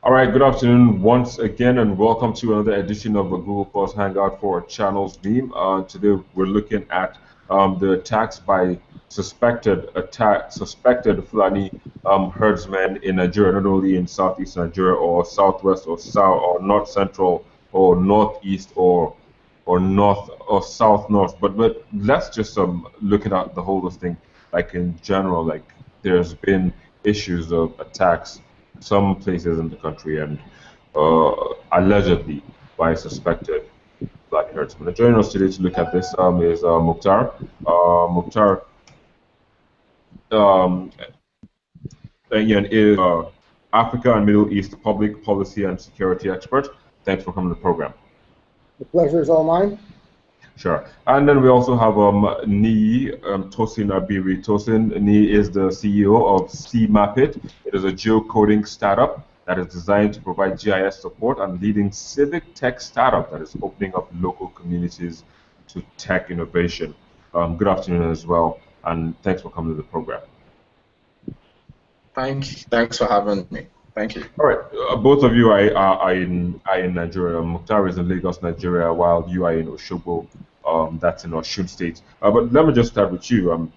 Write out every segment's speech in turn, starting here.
All right, good afternoon once again, and welcome to another edition of the Google Plus Hangout for Channels Beam. Today we're looking at the attacks by suspected Fulani herdsmen in Nigeria, not only in southeast Nigeria or southwest or south or north central or northeast or north or south north. But let's just looking at the whole of thing, like in general, like there's been issues of attacks some places in the country and uh, allegedly by suspected black herdsmen. Joining us today to look at this is Mukhtar. Mukhtar um, again is Africa and Middle East public policy and security expert. Thanks for coming to the program. The pleasure is all mine. Sure. And then we also have Nii Tosin Abiri. Tosin, Nii is the CEO of CMapit. It is a geocoding startup that is designed to provide GIS support and leading civic tech startup that is opening up local communities to tech innovation. Good afternoon as well, and thanks for coming to the program. Thanks for having me. Thank you. All right, both of you are in Nigeria. Mukhtar is in Lagos, Nigeria, while you are in Osogbo, that's in Osun State. But let me just start with you.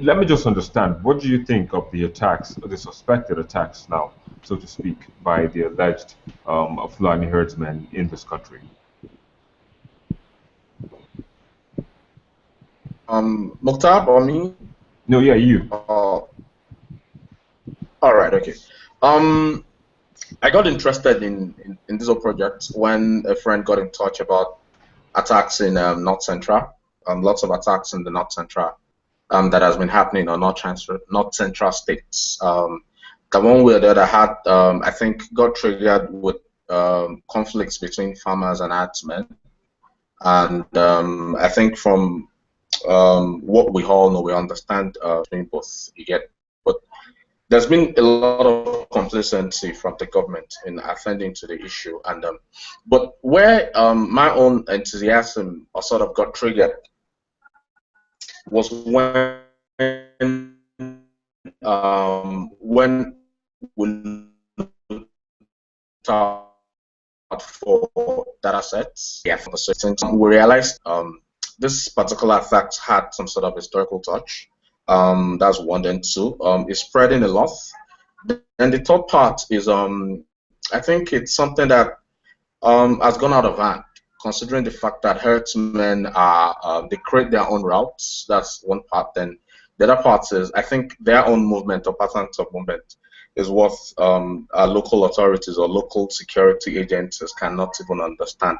Let me just understand, what do you think of the attacks, the suspected attacks now, so to speak, by the alleged Fulani herdsmen in this country? Mukhtar or me? No, yeah, you. All right, okay. I got interested in this whole project when a friend got in touch about attacks in North Central, lots of attacks in the North Central that has been happening on North Central states. The one way or the other had, I think, got triggered with conflicts between farmers and herdsmen. And I think from what we all know, we understand between both, you get, but there's been a lot of complacency from the government in attending to the issue, and but where my own enthusiasm sort of got triggered was when we start for data sets, for the systems, we realized this particular attack had some sort of historical touch. That's one. Then two, it's spreading a lot. And the third part is I think it's something that has gone out of hand, considering the fact that herdsmen are they create their own routes. That's one part. Then the other part is I think their own movement or patterns of movement is what our local authorities or local security agencies cannot even understand.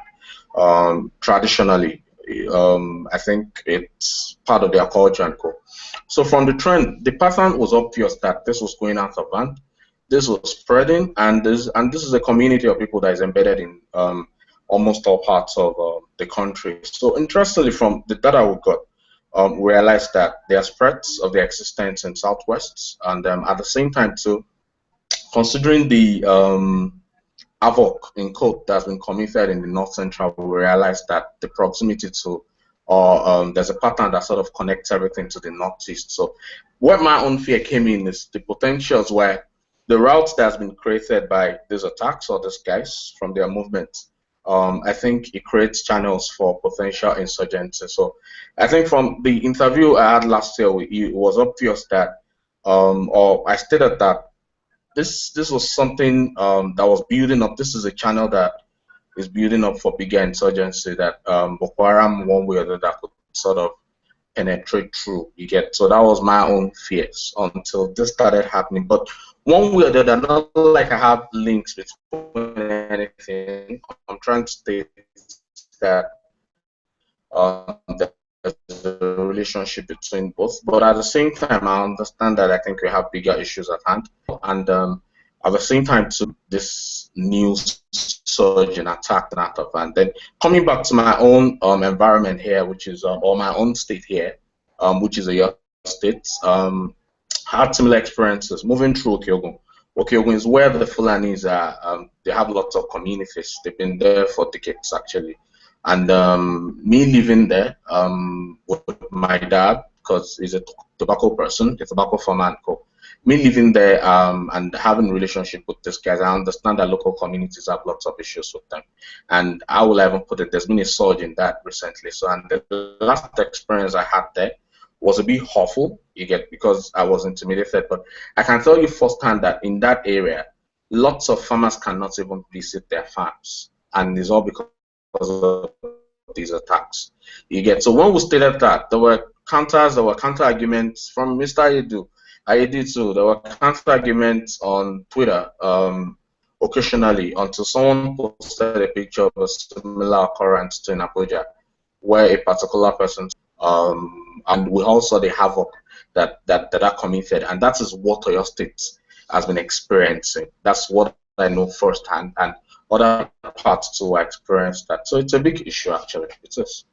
Traditionally, I think it's part of their culture and co. So from the trend, the pattern was obvious that this was going out of hand, this was spreading, and this is a community of people that is embedded in almost all parts of the country. So interestingly, from the data we got, we realized that there are spreads of their existence in Southwest, and at the same time too, considering the havoc in code that's been committed in the North Central, we realized that the proximity to or there's a pattern that sort of connects everything to the Northeast. So where my own fear came in is the potentials where the routes that's been created by these attacks or these guys from their movement, I think it creates channels for potential insurgency. So I think from the interview I had last year with you, it was obvious that, or I stated that this was something that was building up. This is a channel that is building up for bigger insurgency that Boko Haram, one way or the other, could sort of penetrate through. You get, so that was my own fears until this started happening. But one way or the other, not like I have links between anything. I'm trying to state that there's a relationship between both. But at the same time, I understand that I think we have bigger issues at hand, and at the same time, to this new surge in attack and out of hand. Then coming back to my own environment here, which is or my own state here, which is a Yoruba state, had similar experiences moving through Okyogun. Okyogun is where the Fulanis are. They have lots of communities. They've been there for decades actually. And me living there with my dad, because he's a tobacco person, a tobacco farmer and co. me living there and having a relationship with these guys, I understand that local communities have lots of issues with them. And I will even put it, there's been a surge in that recently. So, and the last experience I had there was a bit awful, you get, because I was intimidated. But I can tell you firsthand that in that area, lots of farmers cannot even visit their farms. And it's all because of these attacks. You get, so when we stated that, there were counter arguments from Mr. Ayedu too. There were counter arguments on Twitter occasionally until someone posted a picture of a similar occurrence to in Abuja, where a particular person and we all saw the havoc that committed, and that is what Oyo State has been experiencing. That's what I know firsthand, and other parts too experienced that. So it's a big issue, actually. It is.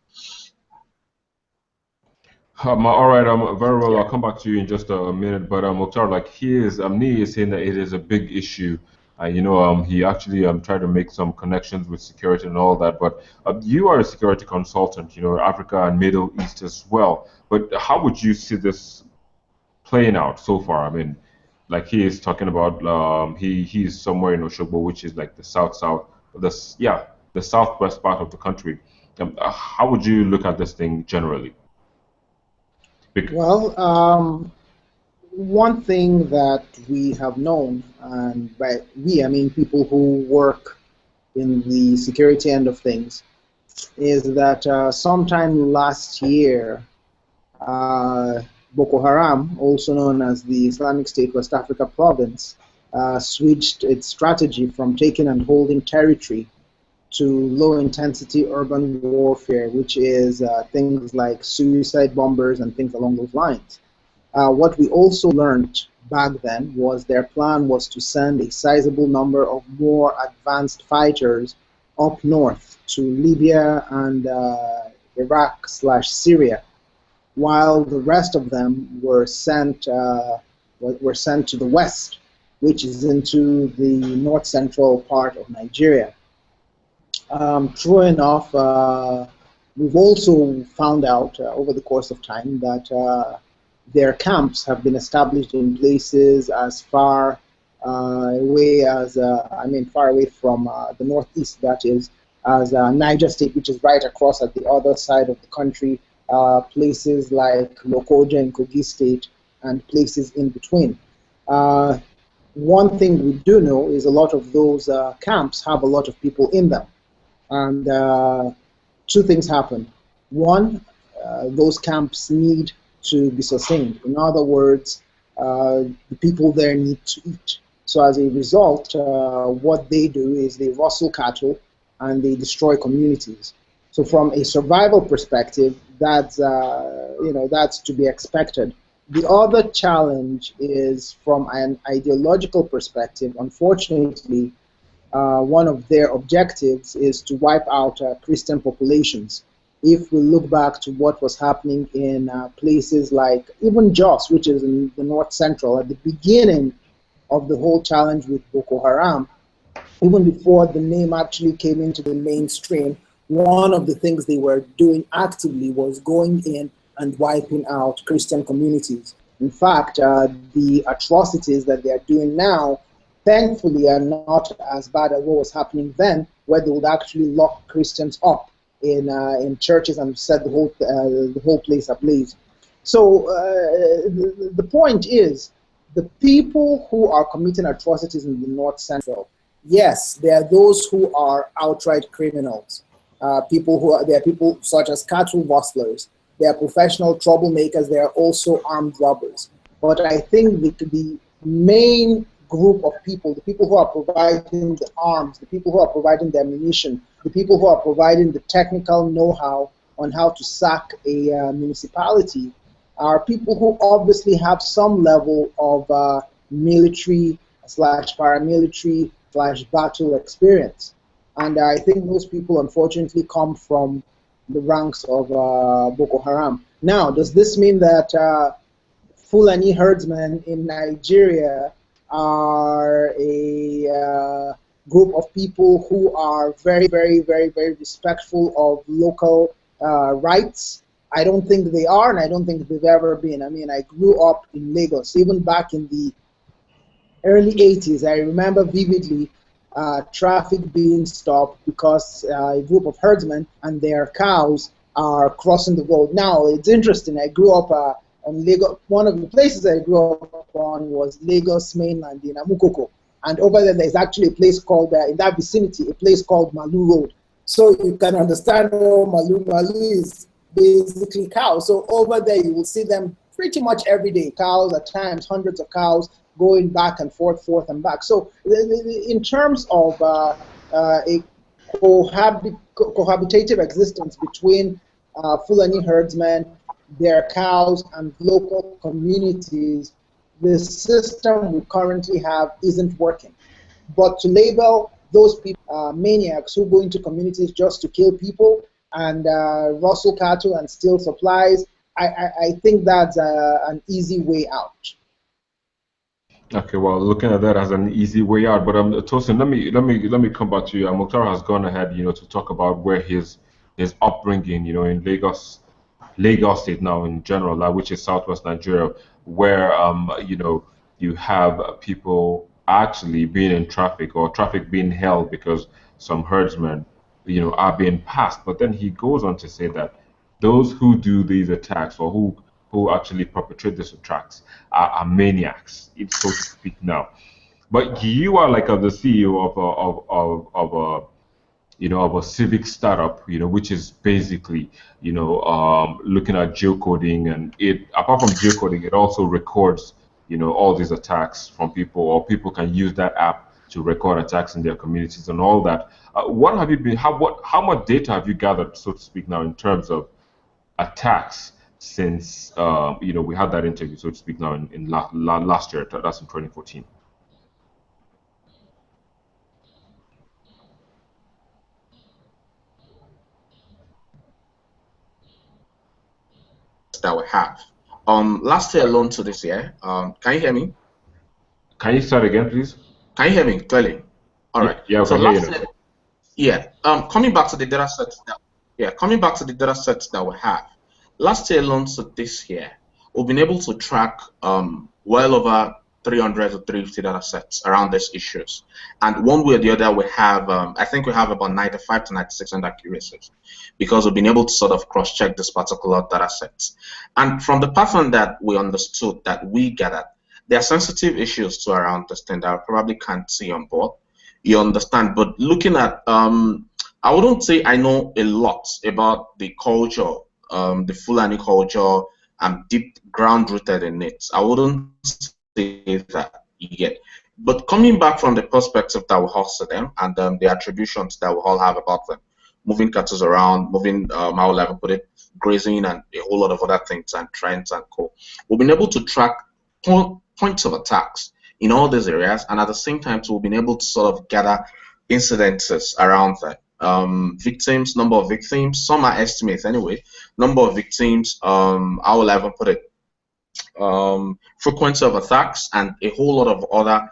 All right, very well. I'll come back to you in just a minute. But Mukhtar, like Nee is saying that it is a big issue. He actually tried to make some connections with security and all that. But you are a security consultant, Africa and Middle East as well. But how would you see this playing out so far? I mean, like he is talking about he's somewhere in Oshogbo, which is like the the southwest part of the country. How would you look at this thing generally? Well, one thing that we have known, and by we, I mean people who work in the security end of things, is that sometime last year, Boko Haram, also known as the Islamic State West Africa Province, switched its strategy from taking and holding territory to low-intensity urban warfare, which is things like suicide bombers and things along those lines. What we also learned back then was their plan was to send a sizable number of more advanced fighters up north to Libya and Iraq/Syria, while the rest of them were sent to the west, which is into the north-central part of Nigeria. True enough, we've also found out over the course of time that their camps have been established in places as far away as, far away from the northeast, that is, as Niger State, which is right across at the other side of the country, places like Lokoja and Kogi State, and places in between. One thing we do know is a lot of those camps have a lot of people in them. And two things happen. One, those camps need to be sustained. In other words, the people there need to eat. So as a result, what they do is they rustle cattle and they destroy communities. So from a survival perspective, that's to be expected. The other challenge is from an ideological perspective. Unfortunately, one of their objectives is to wipe out Christian populations. If we look back to what was happening in places like even Jos, which is in the north central, at the beginning of the whole challenge with Boko Haram, even before the name actually came into the mainstream, one of the things they were doing actively was going in and wiping out Christian communities. In fact, the atrocities that they are doing now, thankfully, are not as bad as what was happening then, where they would actually lock Christians up in churches and set the whole place ablaze. So the point is, the people who are committing atrocities in the North Central, yes, there are those who are outright criminals. There are people such as cattle rustlers. They are professional troublemakers. They are also armed robbers. But I think the main group of people, the people who are providing the arms, the people who are providing the ammunition, the people who are providing the technical know-how on how to sack a municipality, are people who obviously have some level of military/paramilitary/battle experience. And I think those people, unfortunately, come from the ranks of Boko Haram. Now, does this mean that Fulani herdsmen in Nigeria are a group of people who are very, very, very, very respectful of local rights? I don't think they are, and I don't think they've ever been. I mean, I grew up in Lagos, even back in the early 80s. I remember vividly traffic being stopped because a group of herdsmen and their cows are crossing the road. Now, it's interesting. I grew up on Lagos. One of the places I grew up on was Lagos mainland in Amukoko. And over there's actually a place called, in that vicinity, a place called Malu Road. So you can understand, Malu is basically cows. So over there, you will see them pretty much every day. Cows, at times, hundreds of cows going back and forth and back. So in terms of a cohabitative existence between Fulani herdsmen, their cows, and local communities, the system we currently have isn't working. But to label those people maniacs who go into communities just to kill people and rustle cattle and steal supplies, I think that's an easy way out. Okay, well, looking at that as an easy way out, but Tosin, let me come back to you. Mukhtar has gone ahead, to talk about where his upbringing, in Lagos State now in general, which is Southwest Nigeria, where you have people actually being in traffic or traffic being held because some herdsmen, are being passed. But then he goes on to say that those who do these attacks or who actually perpetrate these attacks are maniacs, so to speak now. But you are like the CEO of a civic startup, which is basically, looking at geocoding, and it apart from geocoding, it also records, all these attacks from people, or people can use that app to record attacks in their communities and all that. What have you been? How much data have you gathered, so to speak, now in terms of attacks since we had that interview, so to speak, now in last year, that's in 2014. That we have. Last year alone to this year. Can you hear me? Can you start again, please? Can you hear me clearly? All right. Yeah, I So can hear you last now. year, yeah. Coming back to the data sets that we have. Last year alone to this year, we've been able to track well over 300 to 350 data sets around these issues. And one way or the other, we have, I think we have about 95 to 96% accuracies, because we've been able to sort of cross-check this particular data sets. And from the pattern that we understood, that we gathered, there are sensitive issues to around this thing that I probably can't see on board. You understand? But looking at, I wouldn't say I know a lot about the culture, the Fulani culture. I'm deep ground rooted in it. I wouldn't say that yet. But coming back from the perspective that we all see them, and the attributions that we all have about them, moving cattle around, moving, how will I put it, grazing, and a whole lot of other things and trends and co. We've been able to track points of attacks in all these areas, and at the same time, we've been able to sort of gather incidences around that. Victims, number of victims, some are estimates anyway, number of victims, how will I even put it, frequency of attacks, and a whole lot of other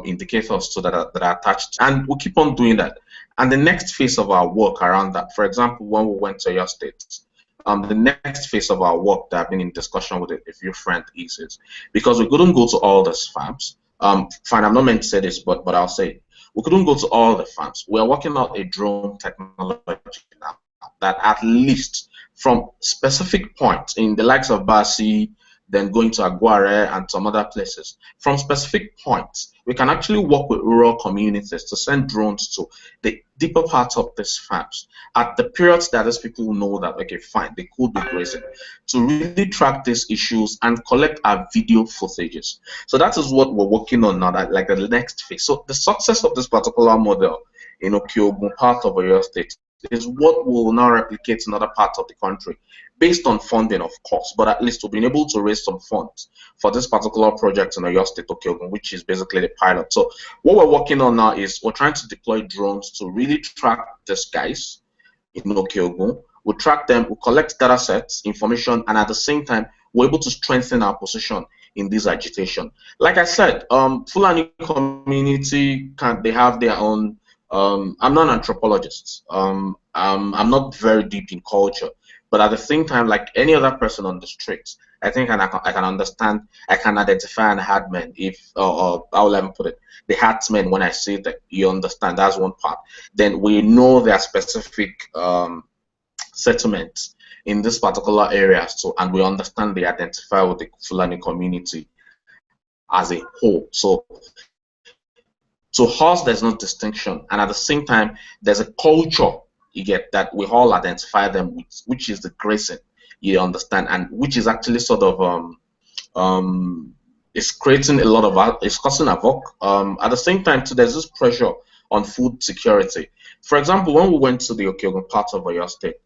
indicators that are attached. And we'll keep on doing that. And the next phase of our work around that, for example, when we went to your state, the next phase of our work that I've been in discussion with a few friends is because we couldn't go to all these farms. Fine, I'm not meant to say this, but I'll say it. We couldn't go to all the farms. We're working out a drone technology now that at least from specific points in the likes of Basi, then going to Aguare and some other places, from specific points, we can actually work with rural communities to send drones to the deeper parts of these farms at the periods that these people know that, okay, fine, they could be grazing, to really track these issues and collect our video footages. So that is what we're working on now, that, like the next phase. So the success of this particular model in Okiogun, part of Oyo State, is what will now replicate in other parts of the country, based on funding, of course, but at least we've been able to raise some funds for this particular project in Oyo State, Okiogun, which is basically the pilot. So what we're working on now is we're trying to deploy drones to really track these guys in Okiogun. We'll track them, we'll collect data sets, information, and at the same time, we're able to strengthen our position in this agitation. Like I said, Fulani community, they have their own. I'm not an anthropologist. I'm not very deep in culture, but But at the same time, like any other person on the streets, I think I can understand, I can identify an herdman if, or how will I put it, the herdsmen, when I say that, you understand, that's one part. Then we know their specific settlements in this particular area, so, and we understand they identify with the Fulani community as a whole. So to us, there's no distinction, and at the same time, there's a culture you get that we all identify them with, which is the grazing. You understand, and which is actually sort of it's creating a lot of, it's causing havoc. At the same time, too, there's this pressure on food security. For example, when we went to the Okiogun part of Oyo State,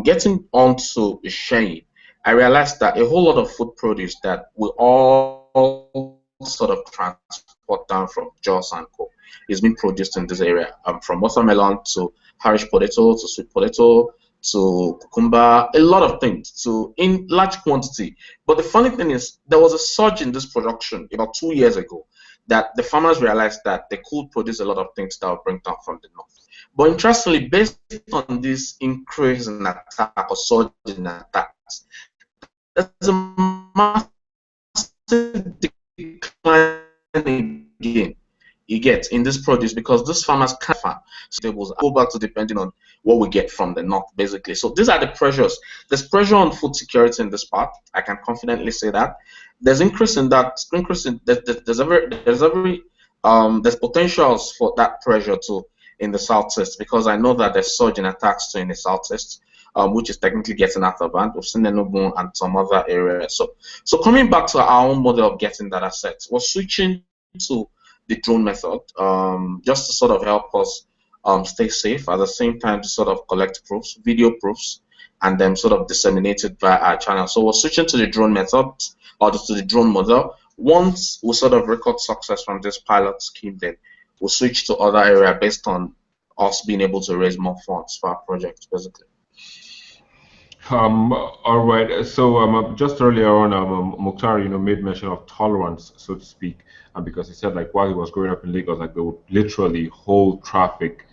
getting onto Ishenyi, I realized that a whole lot of food produce that we all sort of transport down from Jos and Co is being produced in this area, from watermelon to Irish potato to sweet potato to cucumber, a lot of things, to in large quantity. But the funny thing is, there was a surge in this production about 2 years ago that the farmers realized that they could produce a lot of things that would bring down from the north. But interestingly, based on this increase in attack or surge in attacks, there's a massive decline again you get in this produce because these farmers can't farm stables, go back to depending on what we get from the north, basically. So these are the pressures. There's pressure on food security in this part. I can confidently say that there's increase in that. There's potentials for that pressure too in the southeast, because I know that there's surge in attacks too in the southeast, which is technically getting out of hand. We've seen Enugu and some other areas. So coming back to our own model of getting data sets, we're switching to the drone method, just to sort of help us stay safe, at the same time to sort of collect proofs, video proofs, and then sort of disseminate it via our channel. So we're switching to the drone method, or to the drone model. Once we sort of record success from this pilot scheme, then we'll switch to other area based on us being able to raise more funds for our project, basically. All right. So just earlier on, Mukhtar, made mention of tolerance, so to speak, because he said, like, while he was growing up in Lagos, like, they would literally hold traffic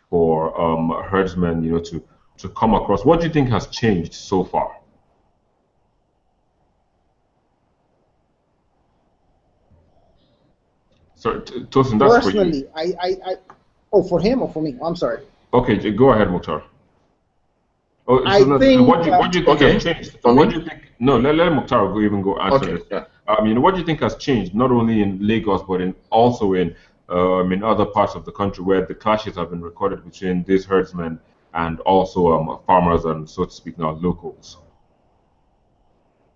for herdsmen, to come across. What do you think has changed so far? So, Tosin, that's personally, for you. Oh, for him or for me? I'm sorry. Okay, go ahead, Mukhtar. Oh, so I think. What do you think has changed? What do you think? No, let Mukhtar go answer this. Yeah. What do you think has changed, not only in Lagos but also in other parts of the country where the clashes have been recorded between these herdsmen and also farmers and, so to speak, now locals?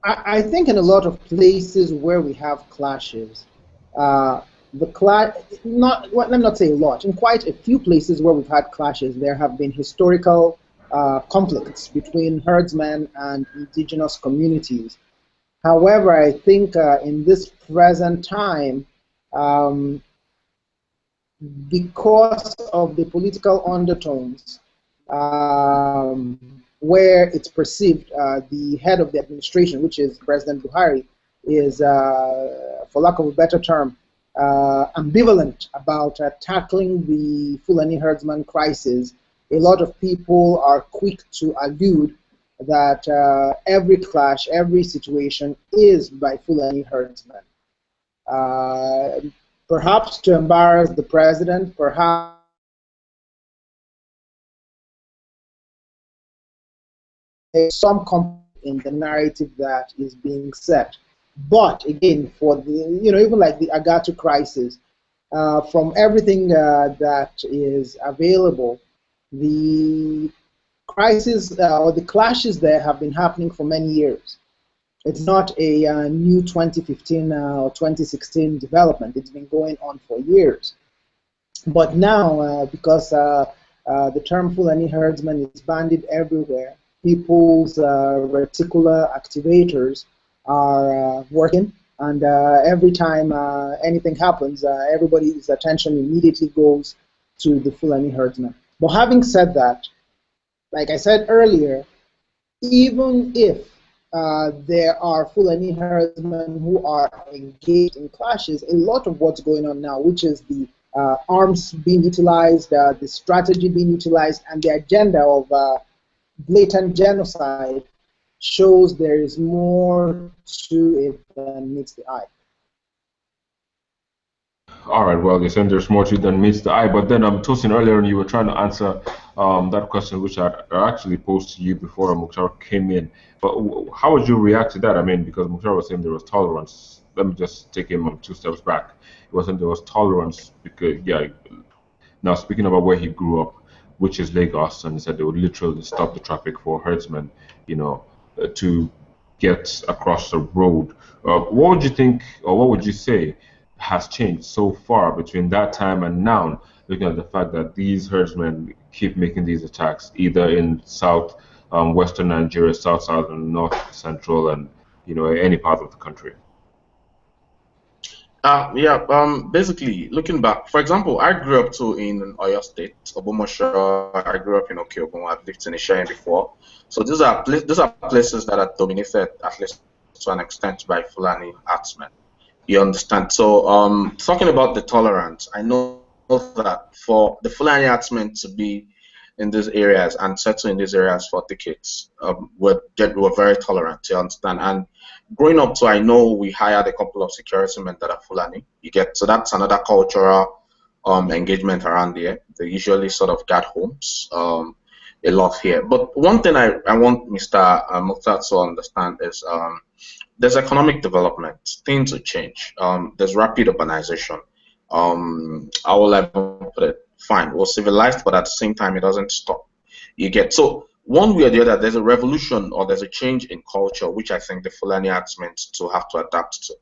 I think in a lot of places where we have clashes, let me not say a lot. In quite a few places where we've had clashes, there have been historical conflicts between herdsmen and indigenous communities. However, I think in this present time, because of the political undertones, where it's perceived the head of the administration, which is President Buhari, is, for lack of a better term, ambivalent about tackling the Fulani herdsman crisis. A lot of people are quick to allude that every clash, every situation is by Fulani herdsmen. Perhaps to embarrass the president, perhaps some comfort in the narrative that is being set. But again, for the, even like the Agato crisis, from everything that is available, the crisis or the clashes there have been happening for many years. It's not a new 2015 or 2016 development. It's been going on for years. But now, because the term Fulani herdsman is bandied everywhere, people's reticular activators are working, and every time anything happens, everybody's attention immediately goes to the Fulani herdsman. But having said that, like I said earlier, even if there are Fulani herdsmen who are engaged in clashes, a lot of what's going on now, which is the arms being utilized, the strategy being utilized, and the agenda of blatant genocide shows there is more to it than meets the eye. All right, well, you're saying there's more to it than meets the eye, but then I'm toasting earlier and you were trying to answer that question which I actually posed to you before Mukhtar came in. But how would you react to that? I mean, because Mukhtar was saying there was tolerance. Let me just take him 2 steps back. He was saying there was tolerance because, yeah, now speaking about where he grew up, which is Lagos, and he said they would literally stop the traffic for herdsmen, to get across the road. What would you think, or what would you say has changed so far between that time and now, looking at the fact that these herdsmen keep making these attacks, either in western Nigeria, south, and north, central, and any part of the country? Yeah, basically, looking back, for example, I grew up too in Oyo State, Obomoshire. I grew up in Okeogun. I've lived in Ishaya before. So these are places that are dominated, at least to an extent, by Fulani herdsmen. You understand? So, talking about the tolerance, I know that for the Fulani herdsmen to be in these areas and settle in these areas for decades, were very tolerant. You understand? And growing up, so I know we hired a couple of security men that are Fulani. You get, so that's another cultural engagement around here. They usually sort of guard homes a lot here. But one thing I want Mr. Mukhtar to understand is there's economic development. Things will change. There's rapid urbanization. I will put it, fine, we're civilized, but at the same time, it doesn't stop. You get, so one way or the other, there's a revolution or there's a change in culture, which I think the Fulani acts meant to have to adapt to.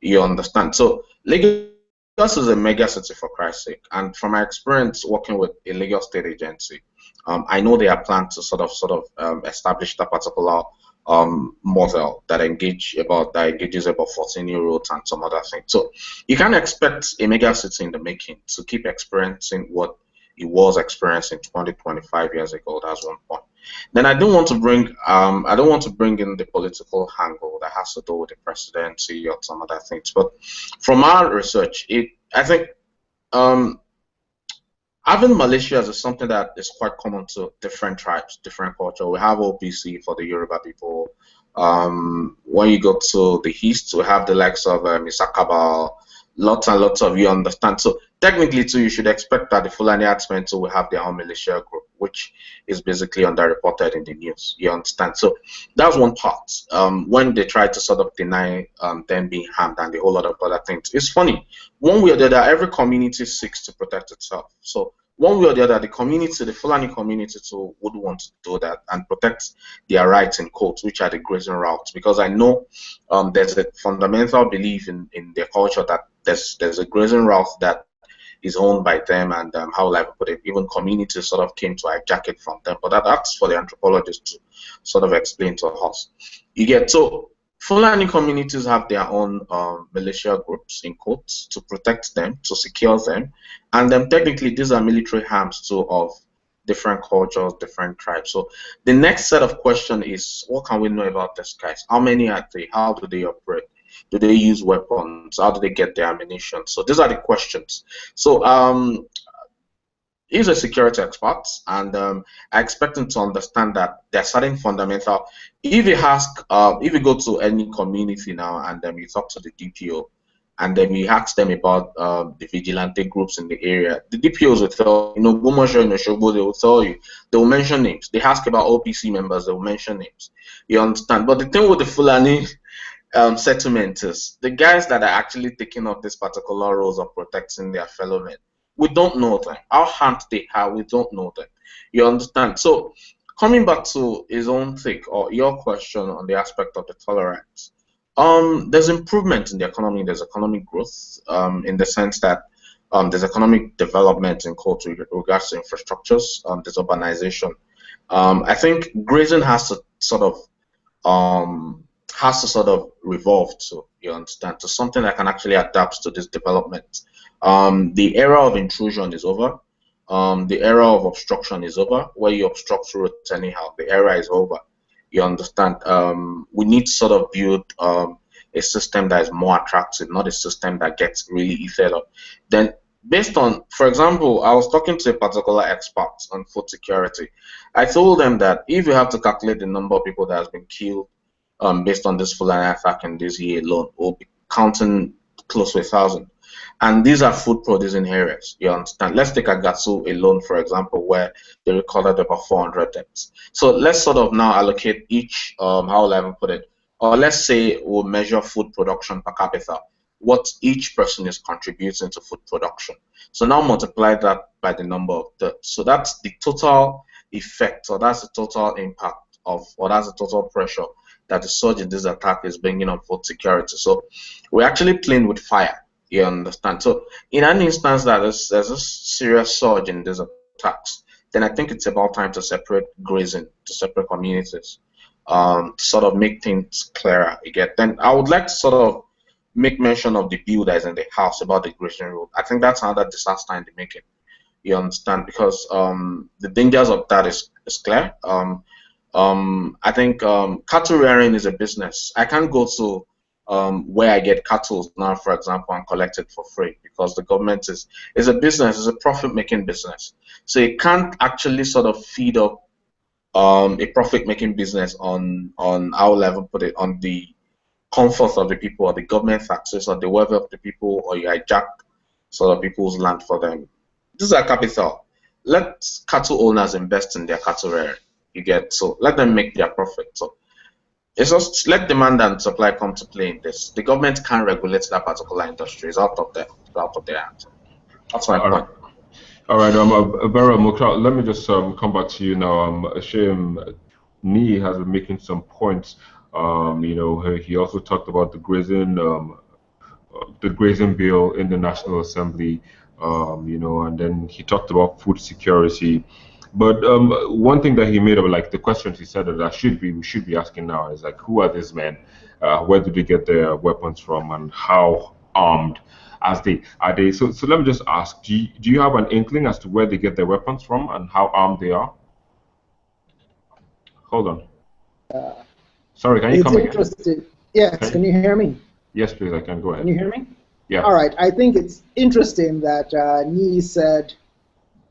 You understand? So Lagos is a mega city, for Christ's sake, and from my experience working with a Lagos state agency, I know they are planned to sort of establish that particular model that engages about 14-year-olds and some other things. So you can't expect a mega city in the making to keep experiencing what it was experiencing 20, 25 years ago. That's one point. Then I don't want to bring in the political angle that has to do with the presidency or some other things. But from our research, I think having militias is something that is quite common to different tribes, different culture. We have OPC for the Yoruba people. When you go to the east, we have the likes of Isakaba, lots and lots of, you understand. So technically, too, you should expect that the Fulani herdsmen too will have their own militia group, which is basically underreported in the news. You understand? So that's one part. When they try to sort of deny them being harmed and a whole lot of other things, it's funny. One way or the other, every community seeks to protect itself. So one way or the other, the Fulani community too would want to do that and protect their rights in quotes, which are the grazing routes. Because I know there's a fundamental belief in their culture that there's a grazing route that is owned by them, and how will I put it, even communities sort of came to hijack it from them. But that's for the anthropologists to sort of explain to us. You get, so Fulani communities have their own militia groups in quotes to protect them, to secure them, and technically these are military arms too of different cultures, different tribes. So the next set of question is, what can we know about these guys? How many are they? How do they operate? Do they use weapons? How do they get their ammunition? So these are the questions. So he's a security expert, and I expect him to understand that there are certain fundamental. If you go to any community now and you talk to the DPO, and then you ask them about the vigilante groups in the area, the DPOs will tell you, Gomosho and Oshobo, they will tell you, they will mention names. They ask about OPC members, they will mention names. You understand? But the thing with the Fulani settlement is the guys that are actually taking up this particular roles of protecting their fellow men, we don't know them. How harmed they are, we don't know them. You understand? So coming back to his own take or your question on the aspect of the tolerance, there's improvement in the economy, there's economic growth, in the sense that there's economic development in quotes with regards to infrastructures, there's urbanization. I think grazing has to sort of revolve to, you understand, to something that can actually adapt to this development. The era of intrusion is over. The era of obstruction is over, where you obstruct routes anyhow. The era is over. You understand? We need to sort of build a system that is more attractive, not a system that gets really eaten up. Then based on, for example, I was talking to a particular expert on food security. I told them that if you have to calculate the number of people that has been killed based on this Fulani attack in this year alone, we'll be counting close to 1,000. And these are food producing areas, you understand? Let's take Agatsu alone, for example, where they recorded about 400 deaths. So let's sort of now allocate each, how will I even put it? Or let's say we'll measure food production per capita, what each person is contributing to food production. So now multiply that by the number of deaths. So that's the total effect, or that's the total impact of, or that's the total pressure that the surge in this attack is bringing on food security. So we're actually playing with fire, you understand? So in an instance that there's a serious surge in these attacks, then I think it's about time to separate grazing, to separate communities, to sort of make things clearer again. Then I would like to sort of make mention of the bill that is in the House about the grazing rule. I think that's another disaster in the making, you understand? Because the dangers of that is clear. I think cattle rearing is a business. I can't go to where I get cattle now, for example, and collect it for free because the government is a business, it's a profit-making business. So it can't actually sort of feed up a profit-making business on how level put it, on the comfort of the people or the government taxes or the welfare of the people, or you hijack sort of people's land for them. This is a capital. Let cattle owners invest in their cattle rearing. You get, so let them make their profit. So it's just let demand and supply come to play in this. The government can't regulate that particular industry. It's out of their hands. That's my point. All right, Vera Mukra, let me just come back to you now. Ashim Nee has been making some points. You know, he also talked about the grazing bill in the National Assembly. You know, and then he talked about food security. But one thing that he made of, like, the questions he said that we should be asking now is, like, who are these men? Where did they get their weapons from, and how armed are they? So let me just ask: do you have an inkling as to where they get their weapons from and how armed they are? Hold on. Sorry, can you come again? It's interesting. Yes, can you hear me? Yes, please. I can. Go ahead. Can you hear me? Yeah. All right. I think it's interesting that Nee said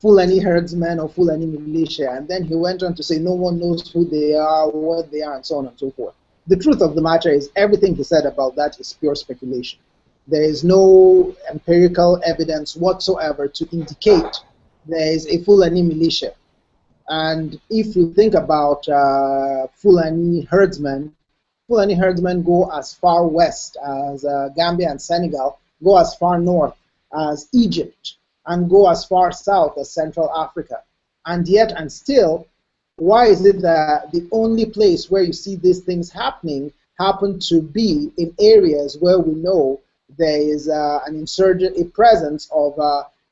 Fulani herdsmen or Fulani militia, and then he went on to say no one knows who they are, what they are, and so on and so forth. The truth of the matter is everything he said about that is pure speculation. There is no empirical evidence whatsoever to indicate there is a Fulani militia. And if you think about Fulani herdsmen go as far west as Gambia and Senegal, go as far north as Egypt, and go as far south as Central Africa. And yet, and still, why is it that the only place where you see these things happening happen to be in areas where we know there is a presence of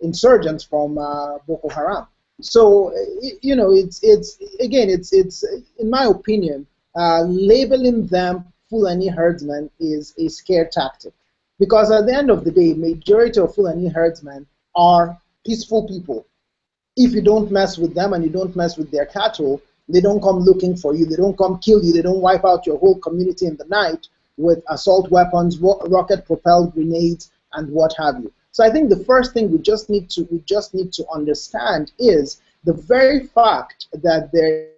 insurgents from Boko Haram? So, you know, it's in my opinion, labeling them Fulani herdsmen is a scare tactic. Because at the end of the day, majority of Fulani herdsmen are peaceful people. If you don't mess with them and you don't mess with their cattle, they don't come looking for you, they don't come kill you, they don't wipe out your whole community in the night with assault weapons, rocket-propelled grenades, and what have you. So I think the first thing we just need to understand is the very fact that there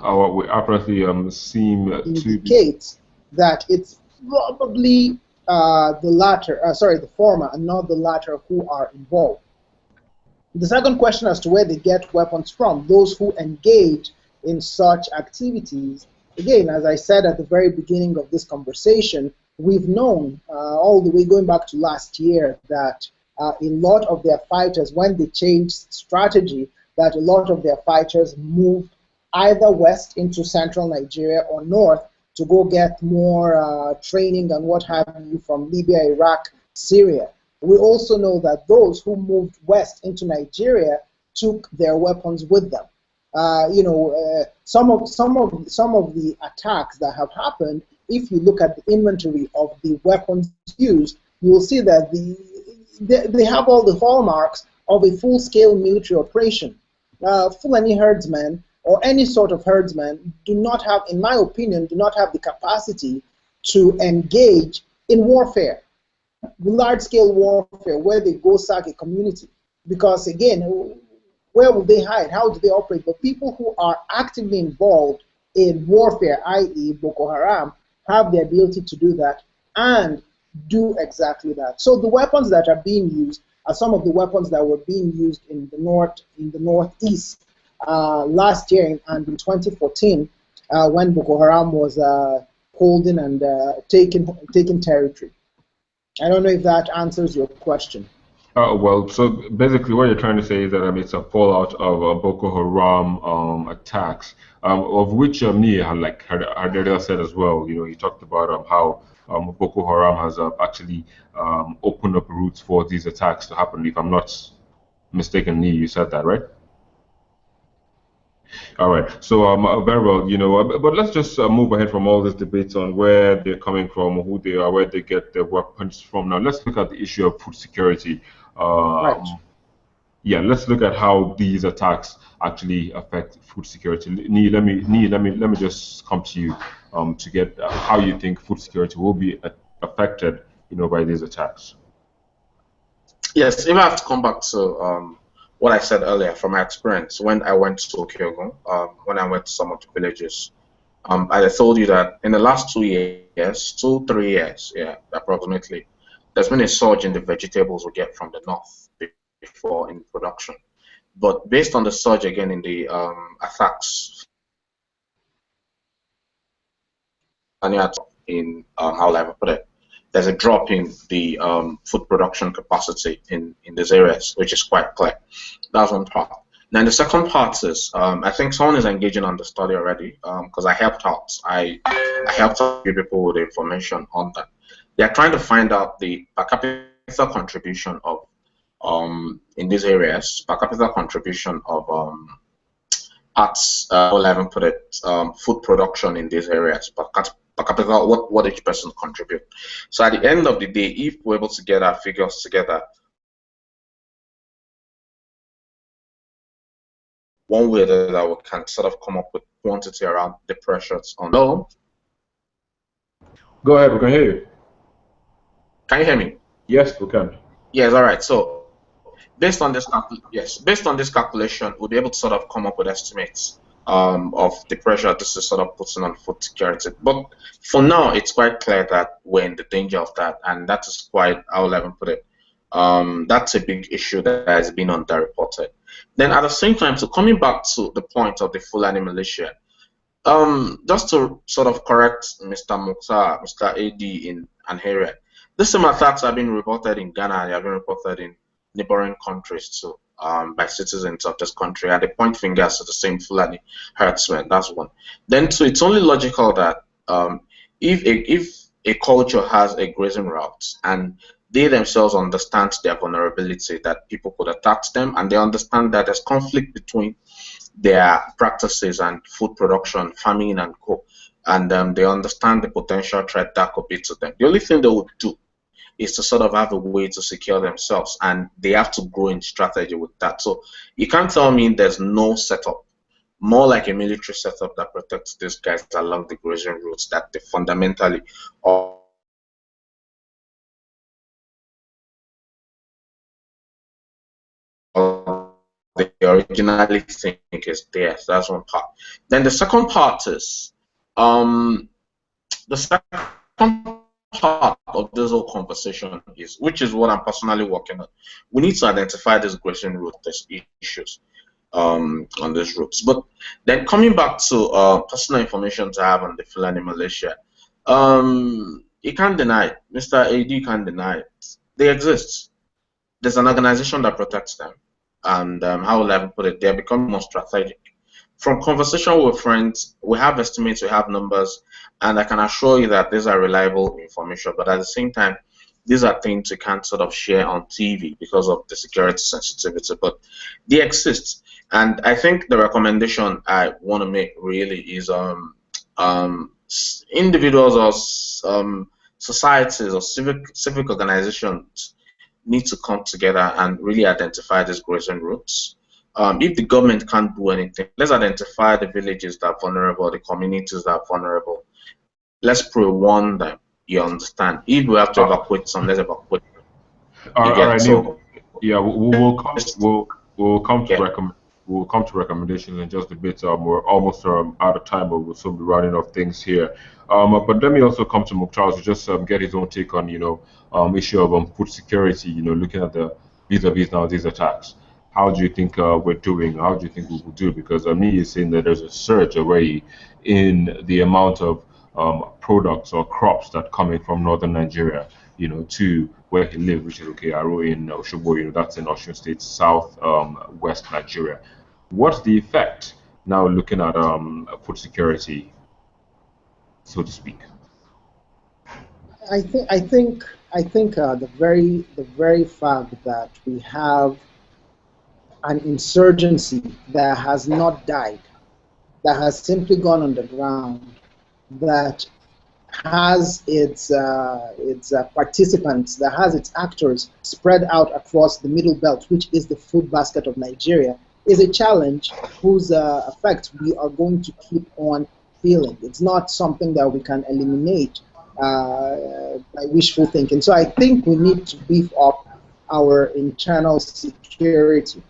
We apparently seem to indicates that it's probably the former and not the latter who are involved. The second question as to where they get weapons from, those who engage in such activities, again, as I said at the very beginning of this conversation, we've known all the way going back to last year that a lot of their fighters, when they changed strategy, that a lot of their fighters moved either west into central Nigeria or north to go get more training and what have you from Libya, Iraq, Syria. We also know that those who moved west into Nigeria took their weapons with them. Some of the attacks that have happened, if you look at the inventory of the weapons used, you will see that they have all the hallmarks of a full-scale military operation. Fulani herdsmen or any sort of herdsmen do not have, in my opinion, do not have the capacity to engage in warfare, large-scale warfare, where they go sack a community. Because again, where will they hide? How do they operate? But people who are actively involved in warfare, i.e. Boko Haram, have the ability to do that and do exactly that. So the weapons that are being used are some of the weapons that were being used in the northeast last year and in 2014 when Boko Haram was holding and taking territory. I don't know if that answers your question. Well, so basically what you're trying to say is that it's a fallout of Boko Haram attacks, of which Nia, like Hardera said as well, you talked about how Boko Haram has actually opened up routes for these attacks to happen. If I'm not mistaken, Nia, you said that, right? All right. So very well, but let's just move ahead from all this debate on where they're coming from, who they are, where they get their weapons from. Now let's look at the issue of food security. Right. Yeah, let's look at how these attacks actually affect food security. Let me just come to you to get how you think food security will be affected, by these attacks. Yes, if I have to come back to what I said earlier from my experience when I went to Socio-economic, when I went to some of the villages, I told you that in the last 2 years, 3 years, yeah, approximately, there's been a surge in the vegetables we get from the north before in production. But based on the surge again in the attacks, in how will I put it, there's a drop in the food production capacity in these areas, which is quite clear. That's one part. Then the second part is, I think someone is engaging on the study already, because I helped out. I helped out people with information on that. They're trying to find out the per capita contribution of, in these areas, per capita contribution of food production in these areas, per capita, what each person contribute. So at the end of the day, if we're able to get our figures together, one way that we can sort of come up with quantity around the pressures on. No? Go ahead, we can hear you. Can you hear me? Yes, we can. Yes, all right. So based on this calculation, we'll be able to sort of come up with estimates of the pressure this is sort of putting on food security. But for now, it's quite clear that we're in the danger of that, and that is quite, I will even put it, that's a big issue that has been underreported. Then at the same time, so coming back to the point of the Fulani militia, just to sort of correct Mr. Mukhtar, Mr. AD in Anheria, these same attacks have been reported in Ghana and have been reported in neighboring countries too, by citizens of this country, and they point fingers to the same Fulani herdsmen. That's one. Then two, it's only logical that if a culture has a grazing route and they themselves understand their vulnerability, that people could attack them, and they understand that there's conflict between their practices and food production, farming and co, and they understand the potential threat that could be to them. The only thing they would do is to sort of have a way to secure themselves, and they have to grow in strategy with that. So you can't tell me there's no setup, more like a military setup that protects these guys along the grazing routes that they fundamentally they originally think is there. So that's one part. Then the second part is the second part of this whole conversation is, which is what I'm personally working on. We need to identify this grazing route issues on these routes. But then coming back to personal information to have on the Fulani militia, you can't deny it. Mr. AD can't deny it. They exist. There's an organization that protects them, and how will I put it? They're becoming more strategic. From conversation with friends, we have estimates, we have numbers, and I can assure you that these are reliable information. But at the same time, these are things you can't sort of share on TV because of the security sensitivity. But they exist, and I think the recommendation I want to make really is individuals or societies or civic organizations need to come together and really identify these grazing routes. if the government can't do anything, let's identify the villages that are vulnerable, the communities that are vulnerable. Let's pre-warn them. You understand? If we have to evacuate some, let's evacuate. All right, So Neil. Yeah, we'll come to recommendations in just a bit. We're almost out of time, but we'll soon be running off things here. But let me also come to Mukhtar to just get his own take on issue of food security. Looking at the vis-a-vis now these attacks. How do you think we're doing? How do you think we will do? Because me is saying that there's a surge already in the amount of products or crops that coming from northern Nigeria, to where he lives, which is Aro in Oshobo, that's in Osun State, south west Nigeria. What's the effect now looking at food security, so to speak? I think the very fact that we have an insurgency that has not died, that has simply gone underground, that has its participants, that has its actors spread out across the middle belt, which is the food basket of Nigeria, is a challenge whose effects we are going to keep on feeling. It's not something that we can eliminate by wishful thinking. So I think we need to beef up our internal security.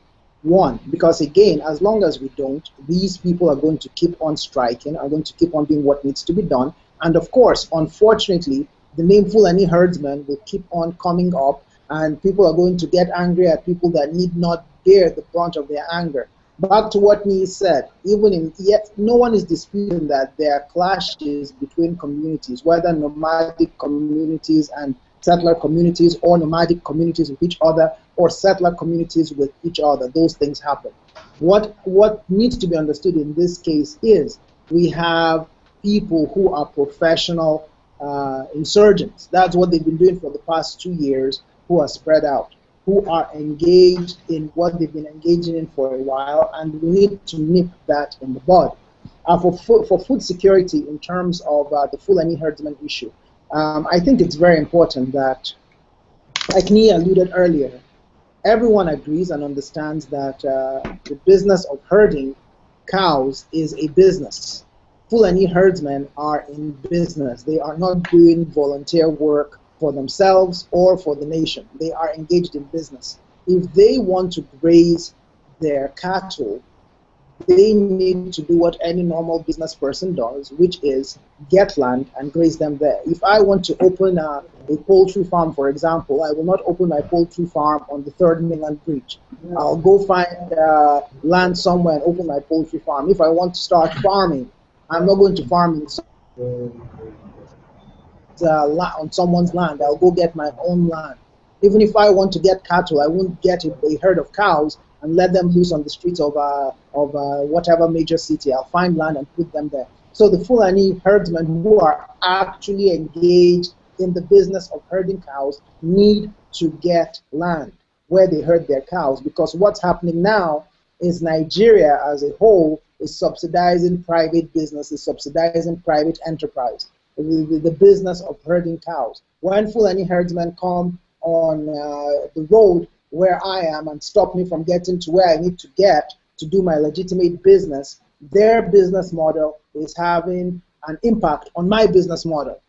One, because again, as long as we don't, these people are going to keep on striking, are going to keep on doing what needs to be done. And of course, unfortunately, the name Fulani herdsmen will keep on coming up, and people are going to get angry at people that need not bear the brunt of their anger. Back to what Nee said, yet no one is disputing that there are clashes between communities, whether nomadic communities and settler communities, or nomadic communities with each other, or settler communities with each other. Those things happen. What needs to be understood in this case is we have people who are professional insurgents. That's what they've been doing for the past 2 years, who are spread out, who are engaged in what they've been engaging in for a while, and we need to nip that in the bud. For food security, in terms of the Fulani herdsman issue, I think it's very important that, like Nee alluded earlier, everyone agrees and understands that the business of herding cows is a business. Fulani herdsmen are in business. They are not doing volunteer work for themselves or for the nation. They are engaged in business. If they want to graze their cattle, they need to do what any normal business person does, which is get land and graze them there. If I want to open a poultry farm, for example, I will not open my poultry farm on the third mainland bridge. I'll go find land somewhere and open my poultry farm. If I want to start farming, I'm not going to farm on someone's land. I'll go get my own land. Even if I want to get cattle, I won't get a herd of cows and let them loose on the streets of whatever major city. I'll find land and put them there. So the Fulani herdsmen who are actually engaged in the business of herding cows need to get land where they herd their cows, because what's happening now is Nigeria as a whole is subsidizing private businesses, subsidizing private enterprise, the business of herding cows. When Fulani herdsmen come on the road where I am and stop me from getting to where I need to get to do my legitimate business, their business model is having an impact on my business model,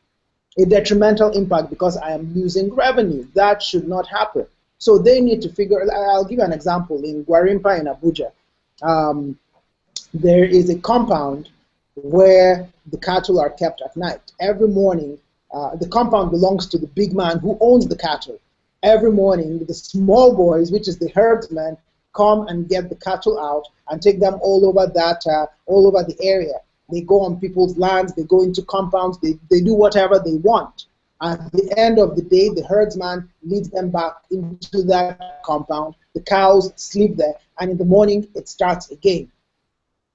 a detrimental impact, because I am losing revenue. That should not happen. So they need to figure. I'll give you an example. In Gwarimpa in Abuja, there is a compound where the cattle are kept at night. Every morning, the compound belongs to the big man who owns the cattle. Every morning, the small boys, which is the herdsmen, come and get the cattle out and take them all over the area. They go on people's lands, they go into compounds, they do whatever they want. At the end of the day, the herdsman leads them back into that compound. The cows sleep there, and in the morning, it starts again.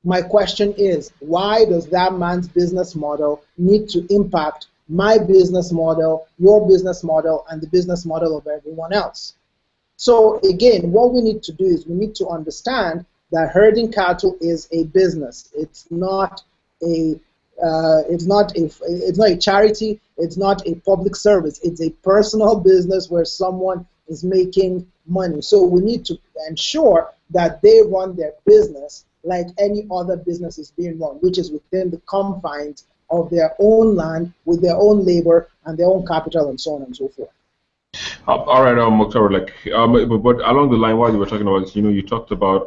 My question is, why does that man's business model need to impact my business model, your business model, and the business model of everyone else? So again, what we need to do is we need to understand that herding cattle is a business. It's not a charity. It's not a public service. It's a personal business where someone is making money. So we need to ensure that they run their business like any other business is being run, which is within the confines of their own land, with their own labor and their own capital, and so on and so forth. All right, Mukhtar, but along the line while you were talking about this, you talked about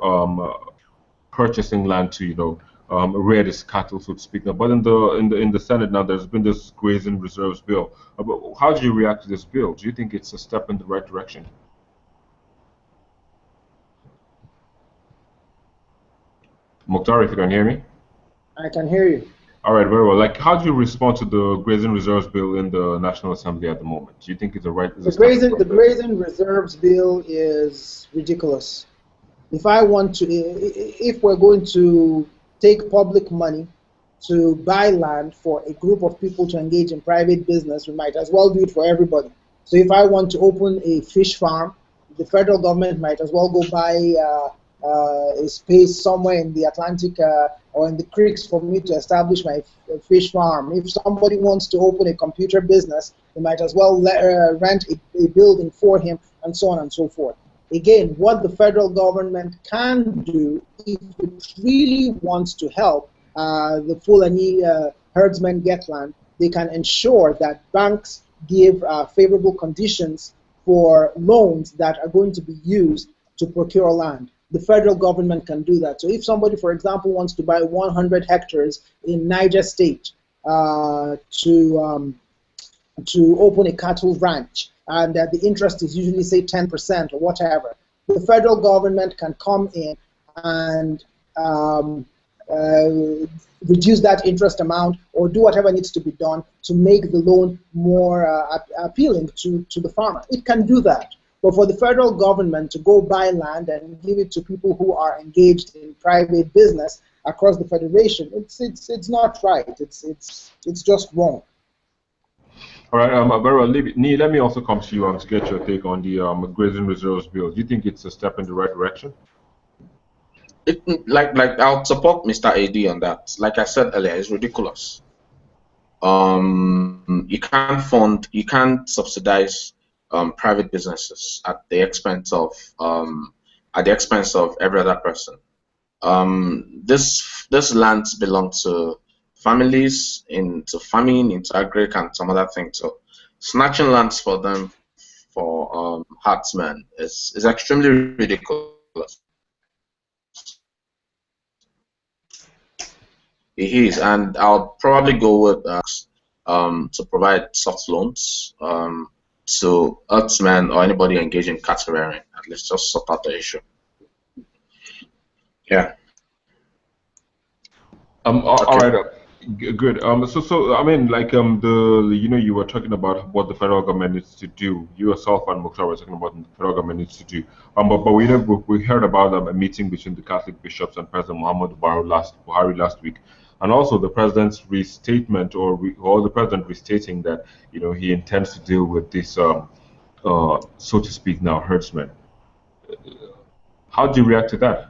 purchasing land to, rear this cattle, so to speak. Now, but in the Senate now, there's been this grazing reserves bill. But how do you react to this bill? Do you think it's a step in the right direction? Mukhtar, if you can hear me. I can hear you. All right, very well. Like, how do you respond to the grazing reserves bill in the National Assembly at the moment? Do you think it's a right? The grazing reserves bill is ridiculous. If we're going to take public money to buy land for a group of people to engage in private business, we might as well do it for everybody. So if I want to open a fish farm, the federal government might as well go buy a space somewhere in the Atlantic or in the creeks for me to establish my fish farm. If somebody wants to open a computer business, they might as well rent a building for him, and so on and so forth. Again, what the federal government can do, if it really wants to help the Fulani herdsmen get land, they can ensure that banks give favorable conditions for loans that are going to be used to procure land. The federal government can do that. So if somebody, for example, wants to buy 100 hectares in Niger State to open a cattle ranch, and the interest is usually, say, 10% or whatever, the federal government can come in and reduce that interest amount or do whatever needs to be done to make the loan more appealing to the farmer. It can do that. But for the federal government to go buy land and give it to people who are engaged in private business across the federation, it's not right. It's just wrong. All right, very well. Nee, let me also come to you to get your take on the grazing reserves bill. Do you think it's a step in the right direction? I'll support Mr. AD on that. Like I said earlier, it's ridiculous. You can't subsidize private businesses at the expense of every other person. This land belongs to families, into farming, into agric, and some other things. So snatching lands for them for herdsmen is extremely ridiculous. It is, and I'll probably go with to provide soft loans to herdsmen or anybody engaged in cattle rearing. At least just sort out the issue. Yeah. All right. Good. So I mean, like you were talking about what the federal government needs to do. You yourself and Mukhtar were talking about what the federal government needs to do. But we heard about a meeting between the Catholic bishops and President Muhammadu Buhari last week, and also the president's restatement or the president restating that he intends to deal with this so to speak now herdsmen. How do you react to that?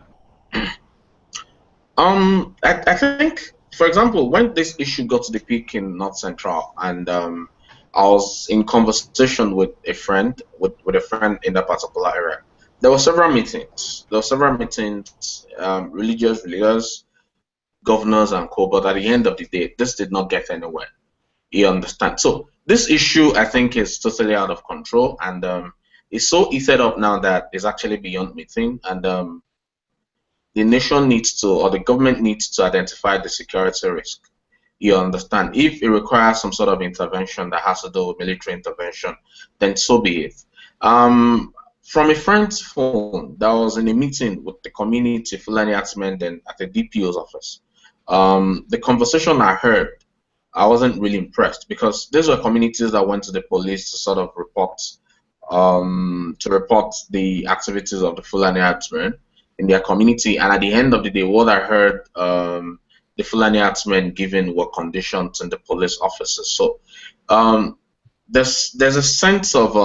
I think, for example, when this issue got to the peak in North Central, and I was in conversation with a friend, with a friend in that particular area, there were several meetings. Religious leaders, governors, and co. But at the end of the day, this did not get anywhere. You understand? So this issue, I think, is totally out of control, and it's so heated up now that it's actually beyond meeting, and the nation needs to, or the government needs to identify the security risk. You understand? If it requires some sort of intervention that has to do with military intervention, then so be it. From a friend's phone that was in a meeting with the community Fulani herdsmen then at the DPO's office, the conversation I heard, I wasn't really impressed, because these were communities that went to the police to sort of report the activities of the Fulani herdsmen in their community, and at the end of the day, what I heard the Fulani herdsmen given were conditions in the police officers. So there's a sense of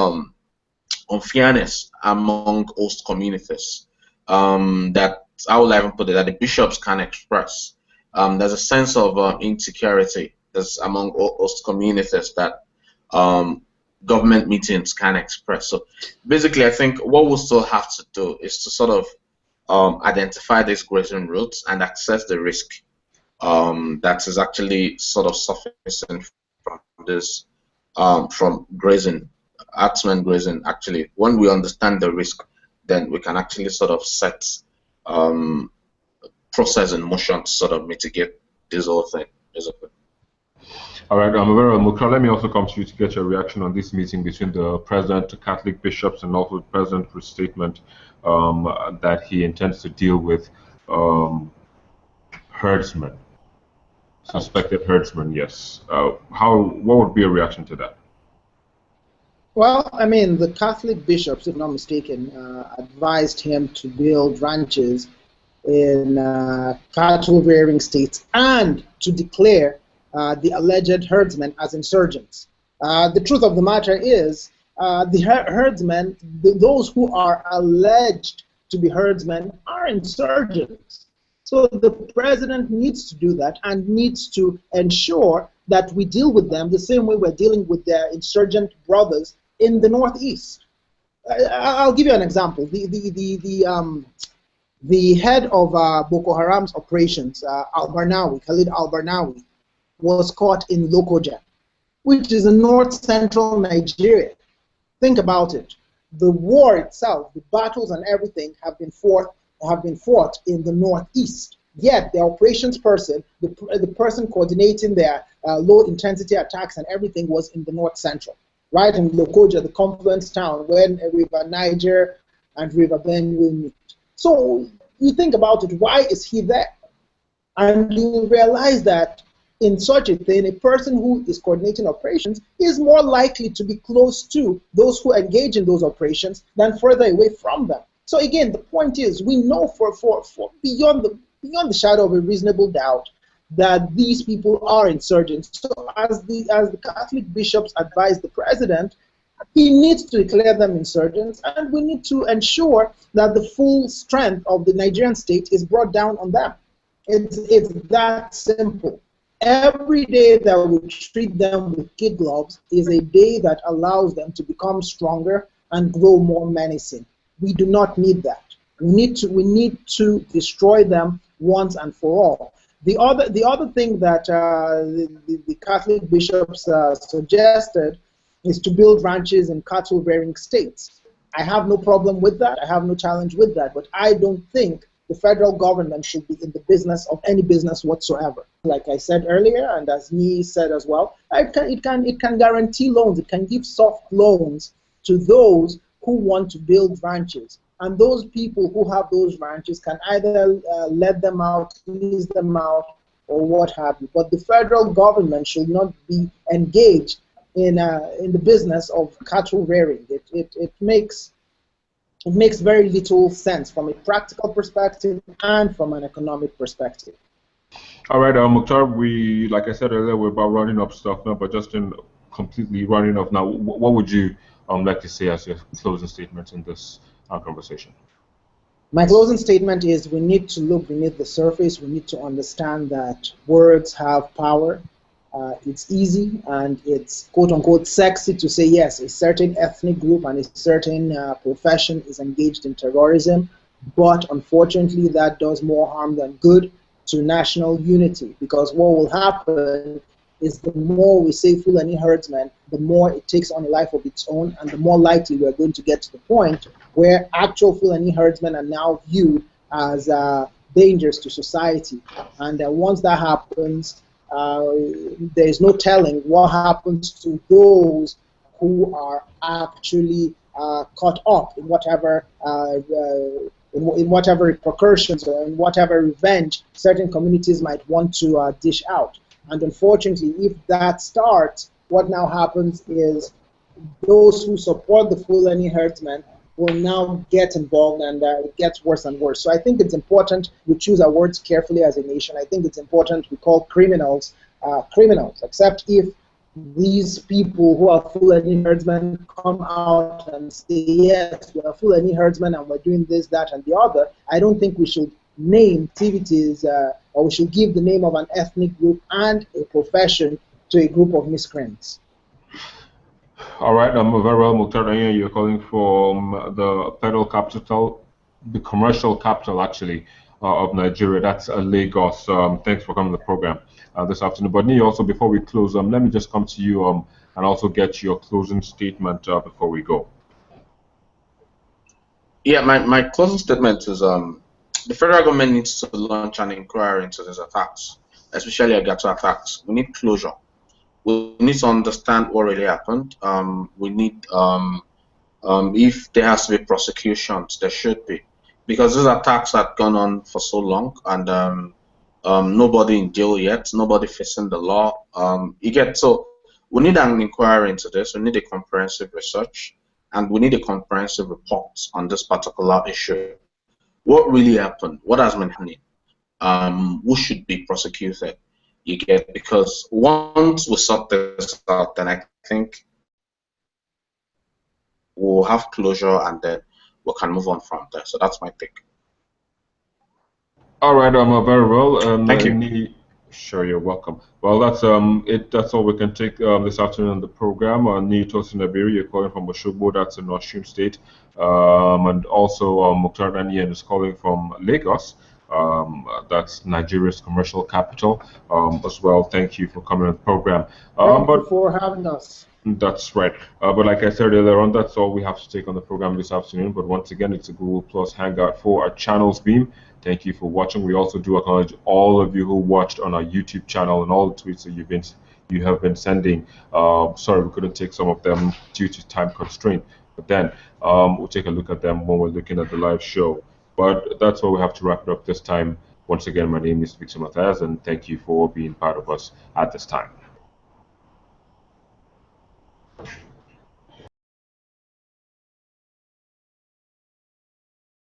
unfairness among host communities that I would even put it that the bishops can express. There's a sense of insecurity among host communities that government meetings can express. So basically, I think what we'll still have to do is to sort of identify these grazing routes and assess the risk that is actually sort of surfacing from this from grazing, herdsmen grazing. Actually, when we understand the risk, then we can actually sort of set process in motion to sort of mitigate this whole thing, basically. All right, Mukra, let me also come to you to get your reaction on this meeting between the president, the Catholic bishops, and also the president's statement that he intends to deal with herdsmen, suspected herdsmen. Yes. What would be a reaction to that? Well, I mean, the Catholic bishops, if not mistaken, advised him to build ranches in cattle-rearing states and to declare the alleged herdsmen as insurgents. The truth of the matter is, the herdsmen, those who are alleged to be herdsmen, are insurgents. So the president needs to do that and needs to ensure that we deal with them the same way we're dealing with their insurgent brothers in the Northeast. I'll give you an example. The head of Boko Haram's operations, Khalid al-Barnawi, was caught in Lokoja, which is in north-central Nigeria. Think about it. The war itself, the battles and everything have been fought in the Northeast. Yet the operations person, the person coordinating their low-intensity attacks and everything was in the north-central, right in Lokoja, the confluence town where River Niger and River Benue meet. So you think about it, why is he there? And you realize that in such a thing, a person who is coordinating operations is more likely to be close to those who engage in those operations than further away from them. So again, the point is, we know for beyond the shadow of a reasonable doubt that these people are insurgents. So as the Catholic bishops advise the president, he needs to declare them insurgents, and we need to ensure that the full strength of the Nigerian state is brought down on them. It's that simple. Every day that we treat them with kid gloves is a day that allows them to become stronger and grow more menacing. We do not need that. We need to destroy them once and for all. The other thing that the Catholic bishops suggested is to build ranches in cattle-rearing states. I have no problem with that. I have no challenge with that. But I don't think the federal government should be in the business of any business whatsoever. Like I said earlier, and as Nii said as well, it can guarantee loans. It can give soft loans to those who want to build ranches. And those people who have those ranches can either let them out, lease them out, or what have you. But the federal government should not be engaged in the business of cattle rearing. It makes very little sense from a practical perspective and from an economic perspective. All right, Mukhtar, like I said earlier, we're about running up stuff now, but just in completely running up now, what would you like to say as your closing statement in this conversation? My closing statement is we need to look beneath the surface. We need to understand that words have power. It's easy and it's quote-unquote sexy to say, yes, a certain ethnic group and a certain profession is engaged in terrorism, but unfortunately that does more harm than good to national unity, because what will happen is the more we say Fulani herdsmen, the more it takes on a life of its own, and the more likely we're going to get to the point where actual Fulani herdsmen are now viewed as dangers to society. And once that happens, there is no telling what happens to those who are actually caught up in whatever in whatever repercussions or in whatever revenge certain communities might want to dish out. And unfortunately, if that starts, what now happens is those who support the Fulani herdsmen will now get involved, and it gets worse and worse. So I think it's important we choose our words carefully as a nation. I think it's important we call criminals criminals, except if these people who are Fulani herdsmen come out and say, yes, we are Fulani herdsmen and we're doing this, that, and the other. I don't think we should name activities or we should give the name of an ethnic group and a profession to a group of miscreants. All right, very well, Mukhtar. You're calling from the federal capital the commercial capital actually of Nigeria. That's Lagos. Thanks for coming to the program this afternoon. But Nii, also before we close, let me just come to you and also get your closing statement before we go. Yeah, my closing statement is the federal government needs to launch an inquiry into these attacks, especially Agato attacks. We need closure. We need to understand what really happened. We need if there has to be prosecutions, there should be, because these attacks had gone on for so long, and nobody in jail yet, nobody facing the law. So we need an inquiry into this. We need a comprehensive research, and we need a comprehensive report on this particular issue. What really happened? What has been happening? Who should be prosecuted? You get, because once we sort this out, then I think we'll have closure, and then we can move on from there. So that's my take. All right, very well. Thank you. Nii, sure, you're welcome. Well, that's it. That's all we can take this afternoon on the program. Nii Tosinabiri, you're calling from Oshogbo, that's in Osun State, and also Mukhtar Anian is calling from Lagos. That's Nigeria's commercial capital as well. Thank you for coming on the program. Thank you for having us. That's right. But like I said earlier on, that's all we have to take on the program this afternoon. But once again, it's a Google Plus Hangout for our channels beam. Thank you for watching. We also do acknowledge all of you who watched on our YouTube channel and all the tweets that you have been sending. Sorry, we couldn't take some of them due to time constraint. But then we'll take a look at them when we're looking at the live show. But that's all we have to wrap it up this time. Once again, my name is Victor Matthias, and thank you for being part of us at this time.